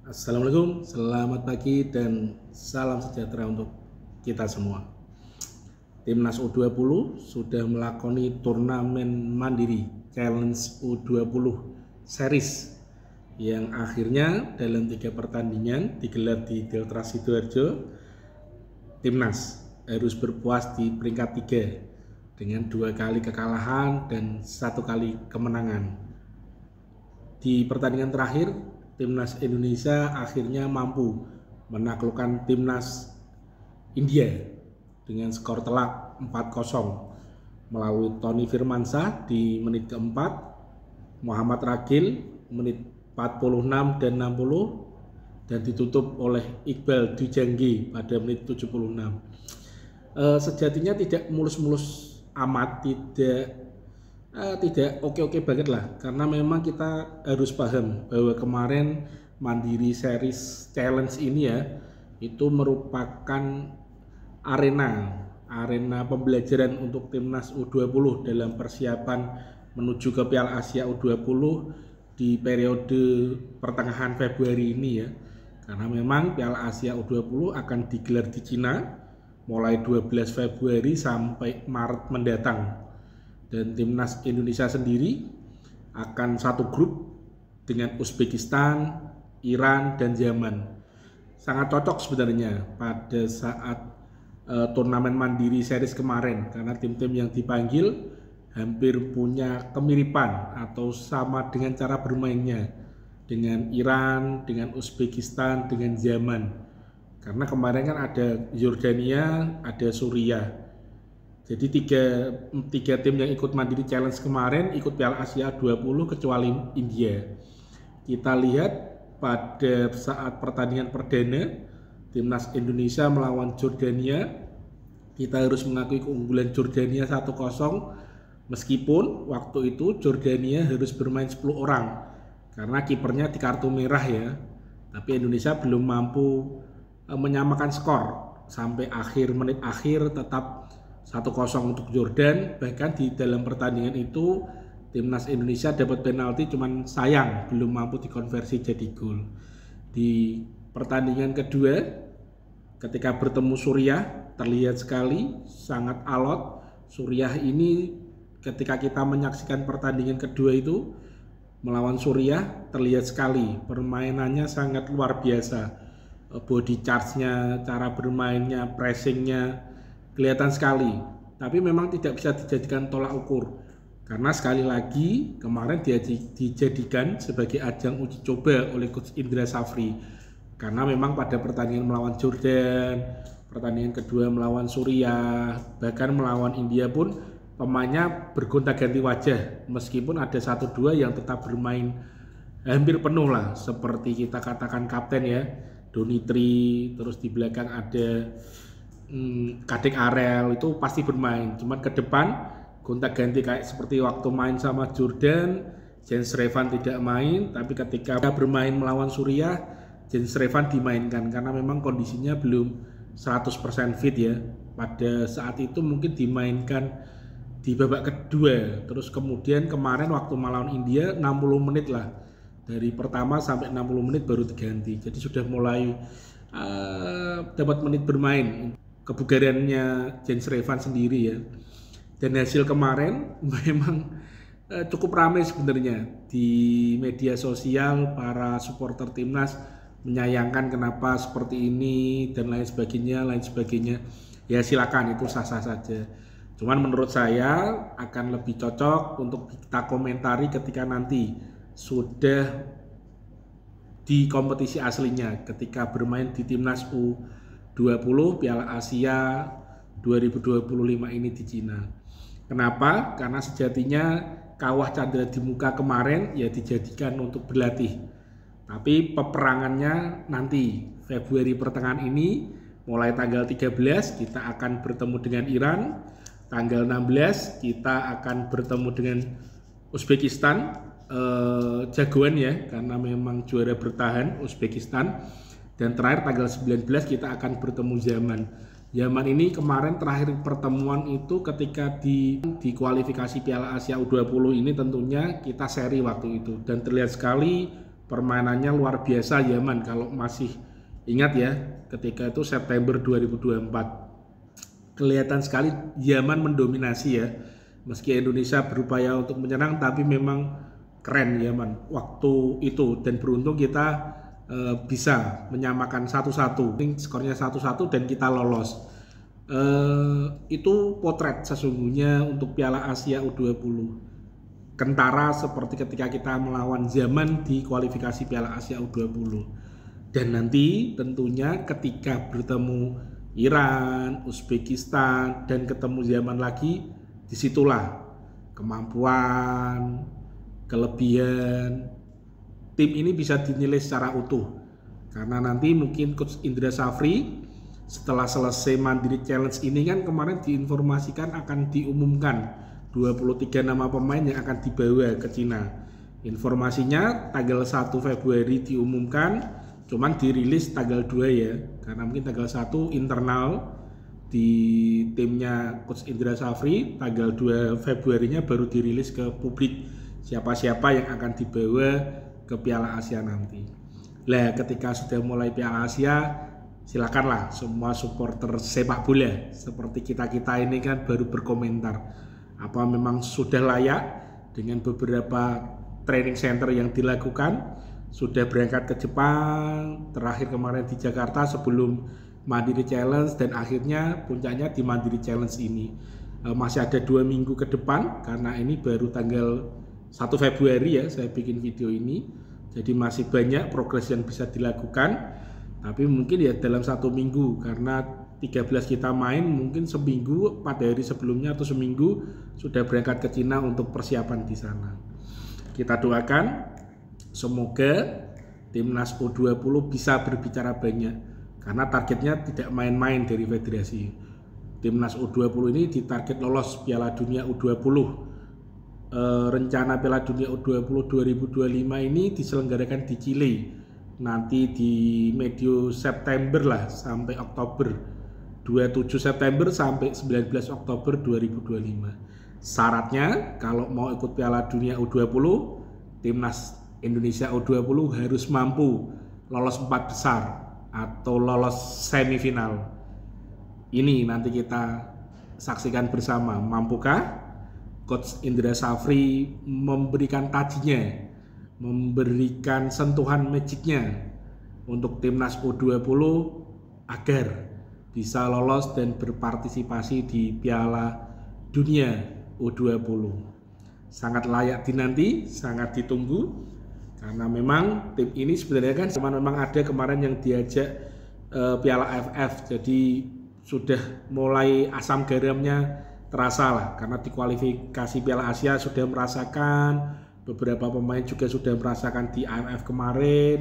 Assalamualaikum, selamat pagi dan salam sejahtera untuk kita semua. Timnas U20 sudah melakoni turnamen mandiri Challenge U20 Series yang akhirnya dalam 3 pertandingan digelar di Delta Sidoarjo. Timnas harus berpuas di peringkat 3 dengan 2 kali kekalahan dan 1 kali kemenangan. Di pertandingan terakhir, Timnas Indonesia akhirnya mampu menaklukkan Timnas India dengan skor telak 4-0 melalui Tony Firmansyah di menit keempat, Muhammad Ragil menit 46 dan 60, dan ditutup oleh Iqbal Dujanggi pada menit 76. Sejatinya tidak mulus-mulus amat, tidak oke-oke banget lah, karena memang kita harus paham bahwa kemarin Mandiri Series Challenge ini itu merupakan arena pembelajaran untuk Timnas U20 dalam persiapan menuju ke Piala Asia U20 di periode pertengahan Februari ini karena memang Piala Asia U20 akan digelar di Cina mulai 12 Februari sampai Maret mendatang. Dan Timnas Indonesia sendiri akan satu grup dengan Uzbekistan, Iran, dan Yaman. Sangat cocok sebenarnya pada saat turnamen Mandiri Series kemarin, karena tim-tim yang dipanggil hampir punya kemiripan atau sama dengan cara bermainnya dengan Iran, dengan Uzbekistan, dengan Yaman. Karena kemarin kan ada Yordania, ada Suriah. Jadi tiga tim yang ikut Mandiri Challenge kemarin ikut Piala Asia 20 kecuali India. Kita lihat pada saat pertandingan perdana Timnas Indonesia melawan Jordania, kita harus mengakui keunggulan Jordania 1-0 meskipun waktu itu Jordania harus bermain 10 orang karena kipernya di kartu merah tapi Indonesia belum mampu menyamakan skor sampai menit akhir tetap 1-0 untuk Jordan. Bahkan di dalam pertandingan itu Timnas Indonesia dapat penalti, cuman sayang belum mampu dikonversi jadi gol. Di pertandingan kedua ketika bertemu Suriah terlihat sekali sangat alot. Suriah ini ketika kita menyaksikan pertandingan kedua itu melawan Suriah terlihat sekali permainannya sangat luar biasa. Body charge-nya, cara bermainnya, pressing-nya kelihatan sekali, tapi memang tidak bisa dijadikan tolak ukur karena sekali lagi kemarin dijadikan sebagai ajang uji coba oleh Coach Indra Safri, karena memang pada pertandingan melawan Jordan, pertandingan kedua melawan Suriah, bahkan melawan India pun pemainnya bergonta-ganti wajah, meskipun ada 1-2 yang tetap bermain hampir penuh lah, seperti kita katakan kapten Donitri, terus di belakang ada Kadek Arel, itu pasti bermain. Cuman ke depan gonta-ganti kayak seperti waktu main sama Jordan, Jens Revan tidak main, tapi ketika bermain melawan Suriah, Jens Revan dimainkan karena memang kondisinya belum 100% fit pada saat itu, mungkin dimainkan di babak kedua. Terus kemudian kemarin waktu melawan India 60 menit lah, dari pertama sampai 60 menit baru diganti, jadi sudah mulai dapat menit bermain kebugarannya Jens Revan sendiri Dan hasil kemarin memang cukup ramai sebenarnya di media sosial. Para supporter timnas menyayangkan kenapa seperti ini dan lain sebagainya. Ya silakan, itu sah-sah saja. Cuman menurut saya akan lebih cocok untuk kita komentari ketika nanti sudah di kompetisi aslinya, ketika bermain di Timnas U20 Piala Asia 2025 ini di Cina. Kenapa? Karena sejatinya kawah Chandra di Muka kemarin dijadikan untuk berlatih. Tapi peperangannya nanti Februari pertengahan ini, mulai tanggal 13 kita akan bertemu dengan Iran, tanggal 16 kita akan bertemu dengan Uzbekistan, jagoan karena memang juara bertahan Uzbekistan. Dan terakhir tanggal 19 kita akan bertemu Yaman ini kemarin terakhir pertemuan itu ketika di kualifikasi Piala Asia U20 ini, tentunya kita seri waktu itu, dan terlihat sekali permainannya luar biasa Yaman. Kalau masih ingat ya, ketika itu September 2024, kelihatan sekali Yaman mendominasi ya. Meski Indonesia berupaya untuk menyerang, tapi memang keren Yaman waktu itu, dan beruntung kita bisa menyamakan 1-1. Skornya 1-1 dan kita lolos. Itu potret sesungguhnya untuk Piala Asia U20. Kentara seperti ketika kita melawan Zaman di kualifikasi Piala Asia U20. Dan nanti tentunya ketika bertemu Iran, Uzbekistan, dan ketemu Zaman lagi, disitulah kemampuan, kelebihan tim ini bisa dinilai secara utuh. Karena nanti mungkin Coach Indra Safri setelah selesai Mandiri Challenge ini kan kemarin diinformasikan akan diumumkan 23 nama pemain yang akan dibawa ke Cina. Informasinya tanggal 1 Februari diumumkan, cuman dirilis tanggal 2 ya. Karena mungkin tanggal 1 internal di timnya Coach Indra Safri, tanggal 2 Februarinya baru dirilis ke publik siapa-siapa yang akan dibawa ke Piala Asia nanti. Lah ketika sudah mulai Piala Asia, silakanlah semua supporter sepak bola seperti kita-kita ini kan baru berkomentar. Apa memang sudah layak dengan beberapa training center yang dilakukan, sudah berangkat ke Jepang, terakhir kemarin di Jakarta sebelum Mandiri Challenge, dan akhirnya puncaknya di Mandiri Challenge ini. Masih ada 2 minggu ke depan karena ini baru tanggal 1 Februari ya saya bikin video ini, jadi masih banyak progres yang bisa dilakukan. Tapi mungkin ya dalam 1 minggu, karena 13 kita main, mungkin seminggu, 4 hari sebelumnya atau seminggu sudah berangkat ke Cina untuk persiapan di sana. Kita doakan semoga timnas U20 bisa berbicara banyak, karena targetnya tidak main-main dari federasi. Timnas U20 ini ditarget lolos Piala Dunia U20. Rencana Piala Dunia U20 2025 ini diselenggarakan di Chile nanti di medio September lah sampai Oktober, 27 September sampai 19 Oktober 2025. Syaratnya kalau mau ikut Piala Dunia U20, timnas Indonesia U20 harus mampu lolos 4 besar atau lolos semifinal. Ini nanti kita saksikan bersama, mampukah Coach Indra Safri memberikan tajinya, memberikan sentuhan magicnya untuk timnas U20 agar bisa lolos dan berpartisipasi di Piala Dunia U20. Sangat layak dinanti, sangat ditunggu, karena memang tim ini sebenarnya kan memang ada kemarin yang diajak Piala AFF, jadi sudah mulai asam garamnya terasa lah, karena di kualifikasi Piala Asia sudah merasakan, beberapa pemain juga sudah merasakan di AFF kemarin.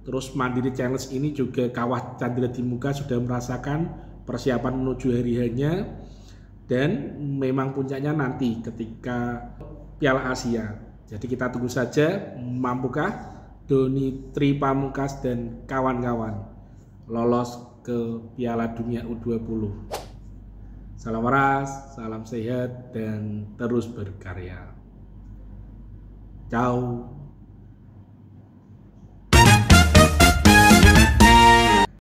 Terus Mandiri Challenge ini juga Kawah Chandra di Muka sudah merasakan persiapan menuju hari hanya, dan memang puncaknya nanti ketika Piala Asia. Jadi kita tunggu saja, mampukah Doni Tri Pamungkas dan kawan-kawan lolos ke Piala Dunia U20. Salam waras, salam sehat, dan terus berkarya. Ciao.